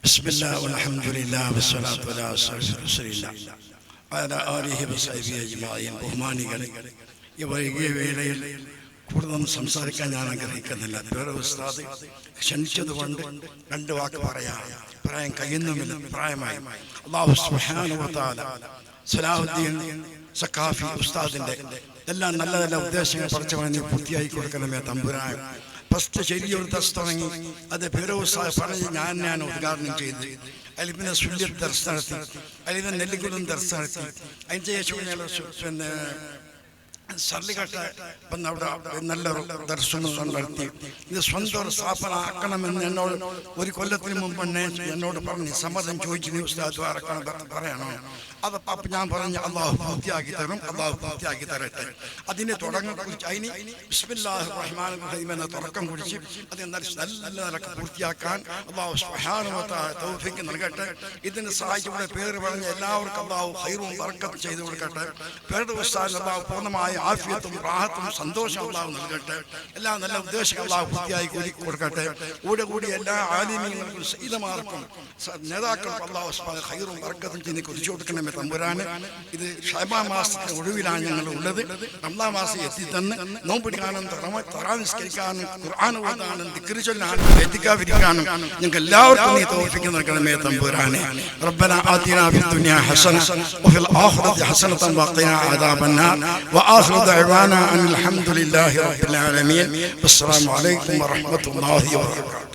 ബിസ്മില്ലാഹി വൽഹംദുലില്ലാഹി വസ്സലാത്തു അലാ റസൂലില്ലാഹി വഅലാ ആലിഹി വസഹ്ബിഹി അജ്മഈൻ. ബഹുമാനികളെ, ഈ വൈകിയ വേളയിൽ കൂടുതലൊന്നും സംസാരിക്കാൻ ഞാൻ ആഗ്രഹിക്കുന്നില്ല. വേറെ ഉസ്താദ് ക്ഷണിച്ചതുകൊണ്ട് രണ്ട് വാക്ക് പറയാൻ കഴിയുന്നുമില്ല, പ്രായമായി. അല്ലാഹു സുബ്ഹാനഹു വ തആല സലാഹുദ്ദീൻ സഖാഫി ഉസ്താദിന്റെ എല്ലാം നല്ല നല്ല ഉദ്ദേശങ്ങൾ പഠിച്ചവനെ പൂർത്തിയായി കൊടുക്കണമേ തമ്പുരാൻ. ഫസ്റ്റ് ചെറിയൊരു ദർസ് തുടങ്ങി, അത് ഫിറോസ് പറഞ്ഞ് ഞാൻ ഉദ്ഘാടനം ചെയ്ത് അതിൽ പിന്നെ സുല്യ ദർസ് നടത്തി, അതിൽ പിന്നെ നെല്ലിക്കുളം ദർസ് നടത്തി. അതിന് ശേഷം പിന്നെ സർലിഘട്ട വന്ന് അവിടെ നല്ലൊരു ദർശനം നടത്തി. ഇത് സ്വന്തം ഒരു സ്ഥാപനം ആക്കണമെന്ന് എന്നോട് ഒരു കൊല്ലത്തിന് മുമ്പ് എന്നോട് പറഞ്ഞ് സമ്മതം ചോദിച്ചു, ഉസ്താദ് പറയണോ? അത് അപ്പം ഞാൻ പറഞ്ഞു, അള്ളാഹു പൂർത്തിയാക്കി തരും, അള്ളാഹു പൂർത്തിയാക്കി തരട്ടെ. അതിന് തുടക്കം കുറിച്ച് അതിന് ബിസ്മില്ലാഹിർ റഹ്മാനിർ റഹീം എന്ന തുടക്കം കുറിച്ച് അത് നല്ല നിലക്ക് പൂർത്തിയാക്കാൻ അള്ളാഹു സുബ്ഹാനഹു വ തആല തൗഫീഖ് നൽകട്ടെ. ഇതിന് സഹായിച്ചവിടെ പേര് പറഞ്ഞ എല്ലാവർക്കും അള്ളാഹു ഖൈറും ബർക്കത്തും ചെയ്തു കൊടുക്കട്ടെ. പേരുടെ ഉസ്താദിന് അള്ളാഹു പൂർണ്ണമായ ആഫിയത്തും റാഹത്തും സന്തോഷം അള്ളാഹു നൽകട്ടെ. എല്ലാ നല്ല ഉദ്ദേശങ്ങൾ അള്ളാഹു പൂർത്തിയായി കൊടുക്കട്ടെ. കൂടി എല്ലാ ആലിമീങ്ങൾക്കും സയ്യിദമാർക്കും നേതാക്കൾക്കും അള്ളാഹു ഖൈറും ബർക്കത്തും ചെയ്ത് കുറിച്ചു കൊടുക്കണമേ തമ്പുരാന്. ഇത് ശഅബാൻ മാസത്തിന്റെ ഒടുവിലാണ് ഞങ്ങൾ ഉള്ളത്. റമദാൻ മാസം എത്തി തന്നെ നോമ്പിടിക്കാനും തറാവിസ്കരിക്കാനും ഖുർആൻ ഓതാനും ദിക്ർ ചൊല്ലാനും എത്തിക്കാതിരിക്കാനും ഞങ്ങൾക്ക് എല്ലാവർക്കും നീ തൗഫീഖ് നൽകണമേ തമ്പുരാനെ. റബ്ബനാ ആതിനാ ഫിദ്ദുനിയാ ഹസന വഫിൽ ആഖിറതി ഹസനതൻ വഖിനാ അദാബന്നാർ വആഖിറു ദഅവാനാ അനിൽ ഹംദുലില്ലാഹി റബ്ബിൽ ആലമീൻ. അസ്സലാമു അലൈക്കും വറഹ്മത്തുള്ളാഹി വബറകാതുഹു.